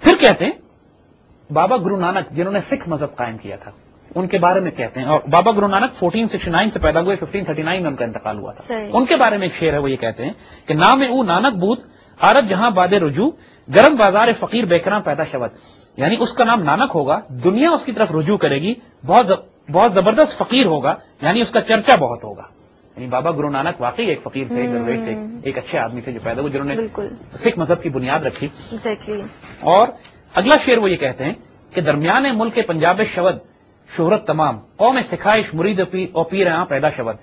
پھر کہتے ہیں بابا گرو نانک جنہوں نے سکھ مذہب قائم کیا تھا ان کے بارے میں کہتے ہیں، اور بابا گرو نانک 1469 سے پیدا ہوئے، 1539 میں ان کا انتقال ہوا تھا. ان کے بارے میں ایک شعر ہے، وہ یہ کہتے ہیں کہ نام او نانک بود آرت جہاں باد رجوع گرم بازار فقیر بیکراں پیدا شود. یعنی اس کا نام نانک ہوگا، دنیا اس کی طرف رجوع کرے گی، بہت زبردست فقیر ہوگا، یعنی اس کا چرچا بہت ہوگا. یعنی بابا گرو نانک واقعی ایک فقیر تھے، درویش تھے، ایک اچھے آدمی سے جو پیدا ہوئے، جنہوں نے سکھ مذہب کی بنیاد رکھی. اور اگلا شعر وہ یہ کہتے ہیں کہ درمیان ملک پنجاب شود شہرت تمام قوم سکھائش مرید او پیر پیدا شود.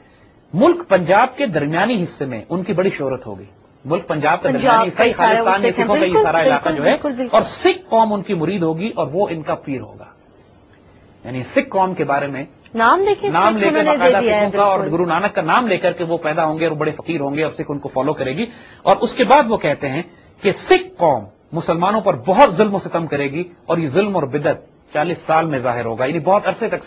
ملک پنجاب کے درمیانی حصے میں ان کی بڑی شہرت ہوگی. ملک پنجاب کا درمیانی صحیح خالستان میں سکھوں کا یہ سارا علاقہ جو ہے، اور سکھ قوم ان کی مرید ہوگی اور وہ ان کا پیر ہوگا. یعنی سکھ قوم کے بارے میں نام لے کر باقاعدہ سکھوں کا اور گرو نانک کا نام لے کر کے وہ پیدا ہوں گے اور بڑے فقیر ہوں گے اور سکھ ان کو فالو کرے گی. اور اس کے بعد وہ کہتے ہیں کہ سکھ قوم مسلمانوں پر بہت ظلم و ستم کرے گی اور یہ ظلم اور بدعت 40 سال میں ظاہر ہوگا. یعنی بہت عرصے تک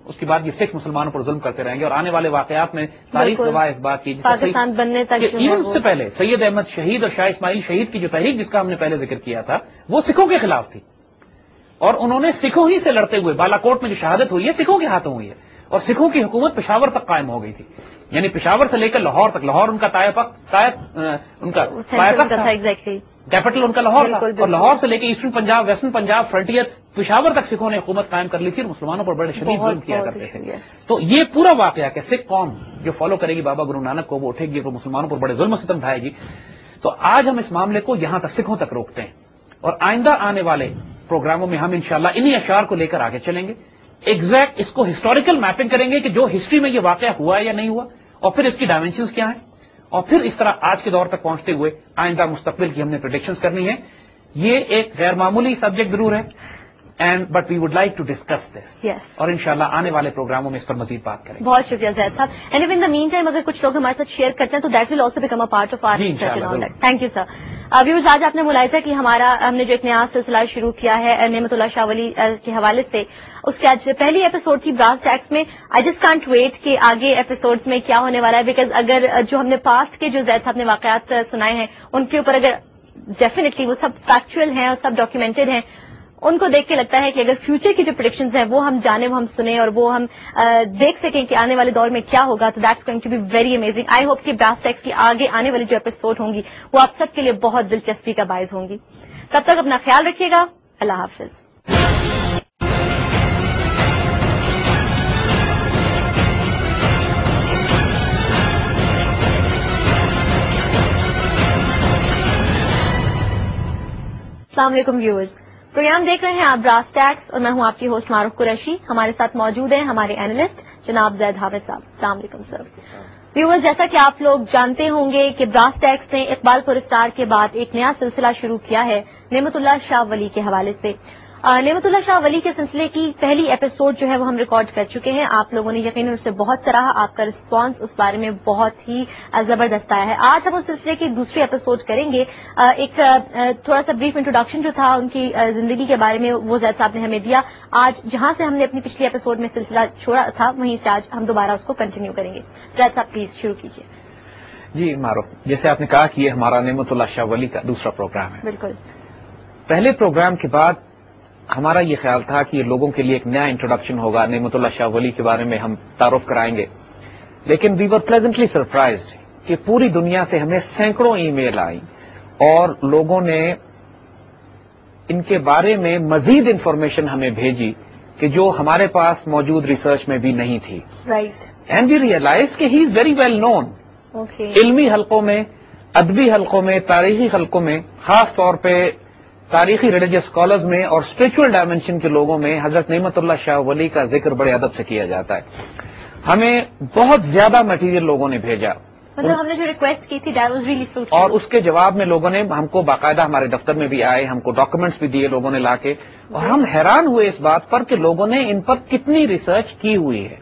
اس کے بعد یہ سکھ مسلمانوں پر ظلم کرتے رہیں گے. اور آنے والے واقعات میں تاریخ گواہ اس بات کی، پاکستان بننے تک اس سے پہلے سید احمد شہید اور شاہ اسماعیل شہید کی جو تحریک جس کا ہم نے پہلے ذکر کیا تھا وہ سکھوں کے خلاف تھی، اور انہوں نے سکھوں ہی سے لڑتے ہوئے بالا کوٹ میں جو شہادت ہوئی ہے سکھوں کے ہاتھوں ہوئی ہے، اور سکھوں کی حکومت پشاور تک قائم ہو گئی تھی. یعنی پشاور سے لے کر لاہور تک، لاہور ان کا کیپٹل ان کا لاہور تھا، اور لاہور سے لے کے eastern Punjab western Punjab frontier Peshawar تک سکھوں نے حکومت قائم کر لی تھی اور مسلمانوں پر بڑے شدید ظلم کیا کرتے تھے. تو یہ پورا واقعہ کہ سکھ قوم جو فالو کرے گی بابا گرو نانک کو وہ اٹھے گی اور مسلمانوں پر بڑے ظلم و ستم ڈھائے گی. تو آج ہم اس معاملے کو یہاں تک سکھوں تک روکتے ہیں، اور آئندہ آنے والے پروگراموں میں ہم انشاءاللہ انہی اشعار کو لے کر آگے چلیں گے. ایگزیکٹ اس کو ہسٹوریکل میپنگ کریں گے کہ جو ہسٹری میں یہ واقعہ ہوا ہے یا نہیں ہوا، اور پھر اس کی ڈائمینشنز کیا ہیں، اور پھر اس طرح آج کے دور تک پہنچتے ہوئے آئندہ مستقبل کی ہم نے پریڈکشنز کرنی ہے. یہ ایک غیر معمولی سبجیکٹ ضرور ہے، but we would like to discuss this, اور انشاءاللہ آنے والے پروگراموں میں اس پر مزید بات کریں گے. بہت شکریہ زید صاحب. اینی وے ان دا مین ٹائم اگر کچھ لوگ ہمارے ساتھ شیئر کرتے ہیں تو that will also become a part of our session. Thank you sir. Viewers آج آپ نے ملاحظہ کہ ہم نے جو ایک نیا سلسلہ شروع کیا ہے نعمت اللہ شاہ ولی کے حوالے سے، اس کی آج پہلی ایپیسوڈ تھی براس ٹیکس میں. آئی جسٹ کانٹ ویٹ کہ آگے ایپیسوڈز میں کیا ہونے والا ہے، بیکاز اگر جو ہم نے پاسٹ کے جو زید صاحب نے واقعات سنائے ہیں ان کے اوپر اگر ڈیفینیٹلی وہ سب فیکچوئل ہیں اور سب ڈاکیومنٹڈ ہیں، ان کو دیکھ کے لگتا ہے کہ اگر فیوچر کی جو پریڈکشنز ہیں وہ ہم جانیں، وہ ہم سنیں اور وہ ہم دیکھ سکیں کہ آنے والے دور میں کیا ہوگا، تو that's going to be very amazing. I hope کہ براس ٹیکس کی آگے آنے والی جو ایپیسوڈ ہوں گی وہ آپ سب کے لیے بہت دلچسپی کا باعث ہوں گی. تب تک اپنا خیال رکھیے گا. اللہ حافظ. السلام علیکم ویورز، پروگرام دیکھ رہے ہیں آپ براس ٹیکس اور میں ہوں آپ کی ہوسٹ معروف قریشی. ہمارے ساتھ موجود ہیں ہمارے اینالسٹ جناب زید حامد صاحب. السلام علیکم سر. ویورز، جیسا کہ آپ لوگ جانتے ہوں گے کہ براس ٹیکس نے اقبال پور اسٹار کے بعد ایک نیا سلسلہ شروع کیا ہے نعمت اللہ شاہ ولی کے حوالے سے. نعمت اللہ شاہ ولی کے سلسلے کی پہلی ایپیسوڈ جو ہے وہ ہم ریکارڈ کر چکے ہیں. آپ لوگوں نے یقیناً اس سے بہت سراہا، آپ کا رسپانس اس بارے میں بہت ہی زبردست آیا ہے. آج ہم اس سلسلے کی دوسری ایپیسوڈ کریں گے. ایک تھوڑا سا بریف انٹروڈکشن جو تھا ان کی زندگی کے بارے میں وہ زید صاحب نے ہمیں دیا. آج جہاں سے ہم نے اپنی پچھلی ایپیسوڈ میں سلسلہ چھوڑا تھا وہیں سے آج ہم دوبارہ اس کو کنٹینیو کریں گے. زید صاحب پلیز شروع کیجیے. جی معروف، جیسے آپ نے کہا کہ یہ ہمارا نعمت اللہ شاہ ولی کا دوسرا پروگرام ہے. بالکل. پہلے پروگرام کے بعد ہمارا یہ خیال تھا کہ یہ لوگوں کے لیے ایک نیا انٹروڈکشن ہوگا، نعمت اللہ شاہ ولی کے بارے میں ہم تعارف کرائیں گے. لیکن وی ور پلیزنٹلی سرپرائزڈ کہ پوری دنیا سے ہمیں سینکڑوں ای میل آئی اور لوگوں نے ان کے بارے میں مزید انفارمیشن ہمیں بھیجی کہ جو ہمارے پاس موجود ریسرچ میں بھی نہیں تھی. رائٹ. اینڈ وی ریئلائز کہ ہی از ویری ویل نون. علمی حلقوں میں، ادبی حلقوں میں، تاریخی حلقوں میں، خاص طور پہ تاریخی ریلیجس اسکالرز میں اور اسپرچل ڈائمینشن کے لوگوں میں حضرت نعمت اللہ شاہ ولی کا ذکر بڑے ادب سے کیا جاتا ہے. ہمیں بہت زیادہ مٹیریل لوگوں نے بھیجا، مطلب ہم نے جو ریکویسٹ کی تھی دیٹ واز ریئلی فروٹفل، اور اس کے جواب میں لوگوں نے ہم کو باقاعدہ ہمارے دفتر میں بھی آئے، ہم کو ڈاکومنٹس بھی دیے لوگوں نے لا کے، اور ہم حیران ہوئے اس بات پر کہ لوگوں نے ان پر کتنی ریسرچ کی ہوئی ہے.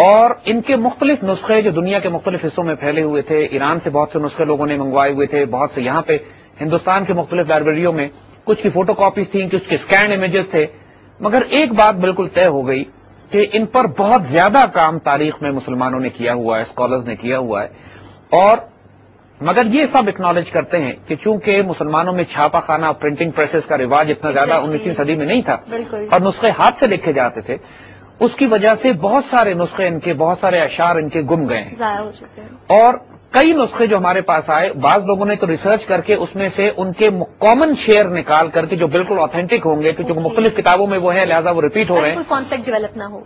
اور ان کے مختلف نسخے جو دنیا کے مختلف حصوں میں پھیلے ہوئے تھے، ایران سے بہت سے نسخے لوگوں نے منگوائے ہوئے تھے، بہت سے یہاں پہ ہندوستان کے مختلف لائبریریوں میں کچھ کی فوٹو کاپیز تھیں، کچھ کے اسکین امیجز تھے. مگر ایک بات بالکل طے ہو گئی کہ ان پر بہت زیادہ کام تاریخ میں مسلمانوں نے کیا ہوا ہے، اسکالرز نے کیا ہوا ہے. اور مگر یہ سب اکنالج کرتے ہیں کہ چونکہ مسلمانوں میں چھاپا خانہ پرنٹنگ پریسز کا رواج اتنا زیادہ 19ویں صدی میں نہیں تھا اور نسخے ہاتھ سے لکھے جاتے تھے، اس کی وجہ سے بہت سارے نسخے ان کے، بہت سارے اشعار ان کے گم گئے ہیں، ضائع ہو چکے ہیں۔ اور کئی نسخے جو ہمارے پاس آئے، بعض لوگوں نے تو ریسرچ کر کے اس میں سے ان کے کامن شیئر نکال کر کے جو بالکل آتھینٹک ہوں گے، کیونکہ مختلف کتابوں میں وہ ہیں لہذا وہ ریپیٹ ہو رہے ہیں، کوئی کانسیپٹ ڈیولپ نہ ہو،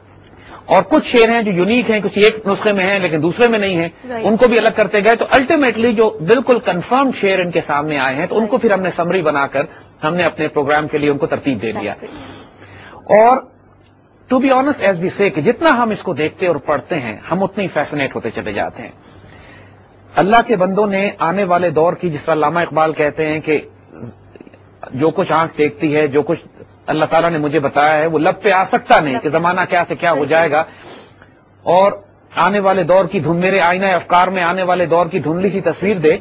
اور کچھ شعر ہیں جو یونیک ہیں، کچھ ایک نسخے میں ہیں لیکن دوسرے میں نہیں ہیں، ان کو بھی الگ کرتے گئے، تو الٹیمیٹلی جو بالکل کنفرم شعر ان کے سامنے آئے ہیں تو ان کو پھر ہم نے سمری بنا کر ہم نے اپنے پروگرام کے لیے ان کو ترتیب دے دیا۔ اور to be honest as we say کہ جتنا ہم اس کو دیکھتے اور پڑھتے ہیں ہم اتنے فیسنیٹ ہوتے چلے جاتے ہیں۔ اللہ کے بندوں نے آنے والے دور کی، جس طرح علامہ اقبال کہتے ہیں کہ جو کچھ آنکھ دیکھتی ہے، جو کچھ اللہ تعالیٰ نے مجھے بتایا ہے وہ لب پہ آ سکتا نہیں کہ زمانہ کیا سے کیا ہو جائے گا، اور آنے والے دور کی دھن، میرے آئینہ افکار میں آنے والے دور کی دھندلی سی تصویر دے۔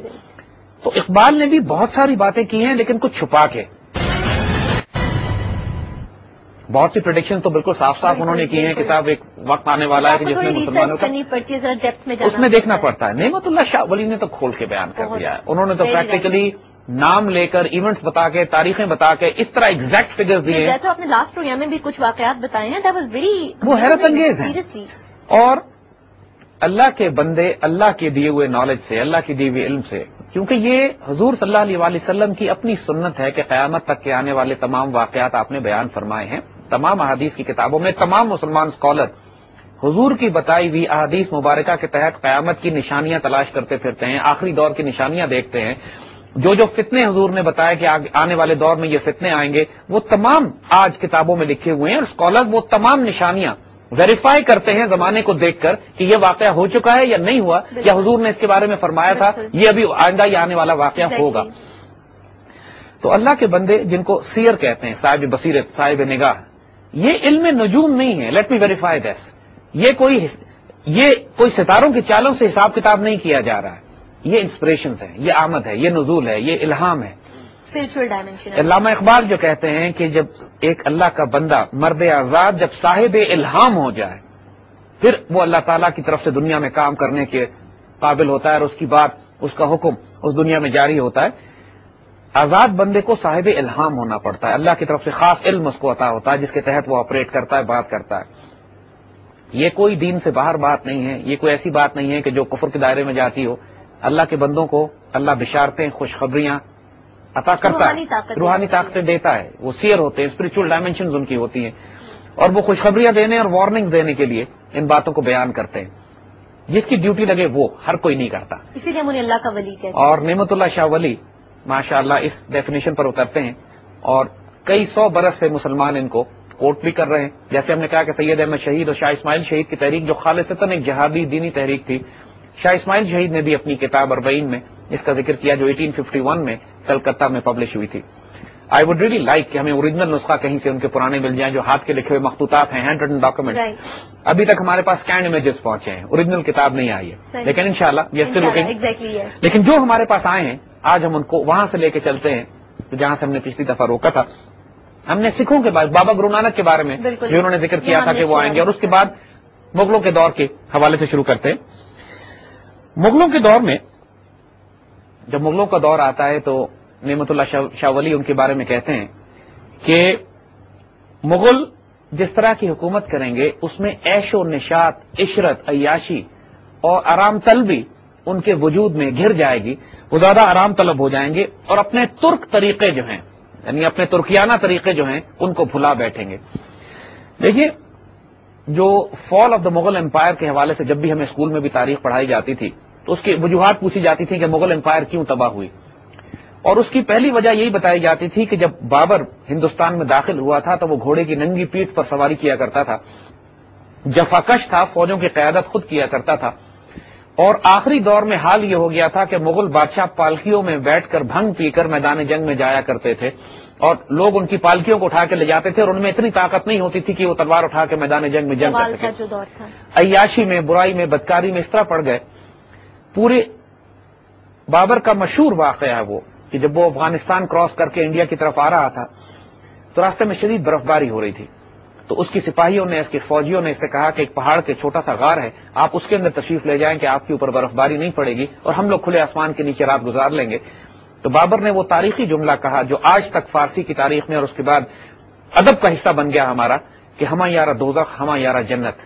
تو اقبال نے بھی بہت ساری باتیں کی ہیں لیکن کچھ چھپا کے، بہت سی پریڈکشن تو بالکل صاف صاف انہوں نے کی ہیں کہ صاحب ایک وقت آنے والا ہے کہ جس میں مسلمانوں کا اس میں دیکھنا پڑتا ہے۔ نعمت اللہ شاہ ولی نے تو کھول کے بیان کر دیا ہے، انہوں نے تو پریکٹیکلی نام لے کر، ایونٹس بتا کے، تاریخیں بتا کے اس طرح ایگزیکٹ فگرز دیے ہیں۔ جیسے آپ نے لاسٹ پروگرام میں بھی کچھ واقعات بتائے ہیں، وہ حیرت انگیز ہیں۔ اور اللہ کے بندے اللہ کے دیے ہوئے نالج سے، اللہ کے دیے ہوئے علم سے، کیونکہ یہ حضور صلی اللہ علیہ وسلم کی اپنی سنت ہے کہ قیامت تک کے آنے والے تمام واقعات آپ نے بیان فرمائے ہیں، تمام احادیث کی کتابوں میں تمام مسلمان اسکالر حضور کی بتائی ہوئی احادیث مبارکہ کے تحت قیامت کی نشانیاں تلاش کرتے پھرتے ہیں، آخری دور کی نشانیاں دیکھتے ہیں، جو فتنے حضور نے بتایا کہ آنے والے دور میں یہ فتنے آئیں گے وہ تمام آج کتابوں میں لکھے ہوئے ہیں، اور اسکالرز وہ تمام نشانیاں ویریفائی کرتے ہیں زمانے کو دیکھ کر کہ یہ واقعہ ہو چکا ہے یا نہیں ہوا، یا حضور نے اس کے بارے میں فرمایا تھا یہ ابھی آئندہ یا آنے والا واقعہ ہوگا۔ تو اللہ کے بندے جن کو سیر کہتے ہیں، صاحب بصیرت، صاحب نگاہ، یہ علم نجوم نہیں ہے، لیٹ می ویریفائی دس، یہ کوئی ستاروں کی چالوں سے حساب کتاب نہیں کیا جا رہا ہے، یہ انسپریشنز ہیں، یہ آمد ہے، یہ نزول ہے، یہ الہام ہے، اسپرچل ڈائمینشن۔ علامہ اقبال جو کہتے ہیں کہ جب ایک اللہ کا بندہ مرد آزاد جب صاحب الہام ہو جائے پھر وہ اللہ تعالیٰ کی طرف سے دنیا میں کام کرنے کے قابل ہوتا ہے، اور اس کی بات، اس کا حکم اس دنیا میں جاری ہوتا ہے۔ آزاد بندے کو صاحب الہام ہونا پڑتا ہے، اللہ کی طرف سے خاص علم اس کو عطا ہوتا ہے جس کے تحت وہ آپریٹ کرتا ہے، بات کرتا ہے۔ یہ کوئی دین سے باہر بات نہیں ہے، یہ کوئی ایسی بات نہیں ہے کہ جو کفر کے دائرے میں جاتی ہو۔ اللہ کے بندوں کو اللہ بشارتیں، خوشخبریاں عطا کرتا ہے، روحانی طاقتیں دیتا ہے، وہ سیر ہوتے ہیں، اسپرچل ڈائمینشنز ان کی ہوتی ہیں، اور وہ خوشخبریاں دینے اور وارننگز دینے کے لیے ان باتوں کو بیان کرتے ہیں۔ جس کی ڈیوٹی لگے وہ ہر کوئی نہیں کرتا، اسی لیے انہیں اللہ کا ولی کہتے ہیں۔ اور نعمت اللہ شاہ ولی ماشاءاللہ اس ڈیفینیشن پر اترتے ہیں، اور کئی سو برس سے مسلمان ان کو کوٹ بھی کر رہے ہیں۔ جیسے ہم نے کہا کہ سید احمد شہید اور شاہ اسماعیل شہید کی تحریک جو خالصتاً ایک جہادی دینی تحریک تھی، شاہ اسماعیل شہید نے بھی اپنی کتاب 40 میں اس کا ذکر کیا جو 1851 میں کلکتہ میں پبلش ہوئی تھی۔ آئی وڈ ریلی لائک کہ ہمیں اوریجنل نسخہ کہیں سے ان کے پرانے مل جائیں، جو ہاتھ کے لکھے ہوئے مخطوطات ہیں، ہینڈ ریٹن ڈاکومنٹ۔ ابھی تک ہمارے پاس اسکینڈ امیجز پہنچے ہیں، اوریجنل کتاب نہیں آئی ہے، لیکن انشاءاللہ وی آر اسٹل لوکنگ۔ لیکن جو ہمارے پاس آئے ہیں آج ہم ان کو وہاں سے لے کے چلتے ہیں جہاں سے ہم نے پچھلی دفعہ روکا تھا۔ ہم نے سکھوں کے بعد بابا گرو نانک کے بارے میں جو انہوں نے ذکر کیا تھا کہ وہ آئیں گے، اور اس کے بعد مغلوں کے دور کے حوالے سے شروع کرتے ہیں۔ مغلوں کے دور میں جب مغلوں کا دور آتا ہے تو نعمت اللہ شاہ ولی ان کے بارے میں کہتے ہیں کہ مغل جس طرح کی حکومت کریں گے اس میں عیش و نشاط، عشرت، عیاشی اور آرام طلبی ان کے وجود میں گھر جائے گی، وہ زیادہ آرام طلب ہو جائیں گے، اور اپنے ترک طریقے جو ہیں، یعنی اپنے ترکیانہ طریقے جو ہیں ان کو بھلا بیٹھیں گے۔ دیکھیے، جو فال آف دا مغل امپائر کے حوالے سے جب بھی ہمیں اسکول میں بھی تاریخ پڑھائی جاتی تھی تو اس کی وجوہات پوچھی جاتی تھی کہ مغل امپائر کیوں تباہ ہوئی، اور اس کی پہلی وجہ یہی بتائی جاتی تھی کہ جب بابر ہندوستان میں داخل ہوا تھا تو وہ گھوڑے کی ننگی پیٹھ پر سواری کیا کرتا تھا، جفاکش تھا، فوجوں کی قیادت خود کیا کرتا تھا، اور آخری دور میں حال یہ ہو گیا تھا کہ مغل بادشاہ پالکیوں میں بیٹھ کر بھنگ پی کر میدان جنگ میں جایا کرتے تھے، اور لوگ ان کی پالکیوں کو اٹھا کے لے جاتے تھے، اور ان میں اتنی طاقت نہیں ہوتی تھی کہ وہ تلوار اٹھا کے میدان جنگ میں جنگ کر سکے۔ عیاشی میں، برائی میں، بدکاری میں اس طرح پڑ گئے۔ پورے بابر کا مشہور واقعہ ہے وہ کہ جب وہ افغانستان کراس کر کے انڈیا کی طرف آ رہا تھا تو راستے میں شدید برف باری ہو رہی تھی، تو اس کی سپاہیوں نے، اس کے فوجیوں نے اس سے کہا کہ ایک پہاڑ کے چھوٹا سا غار ہے، آپ اس کے اندر تشریف لے جائیں کہ آپ کے اوپر برف باری نہیں پڑے گی اور ہم لوگ کھلے آسمان کے نیچے رات گزار لیں گے۔ تو بابر نے وہ تاریخی جملہ کہا جو آج تک فارسی کی تاریخ میں اور اس کے بعد ادب کا حصہ بن گیا ہمارا، کہ ہماں یارا دوزخ ہماں یارا جنت،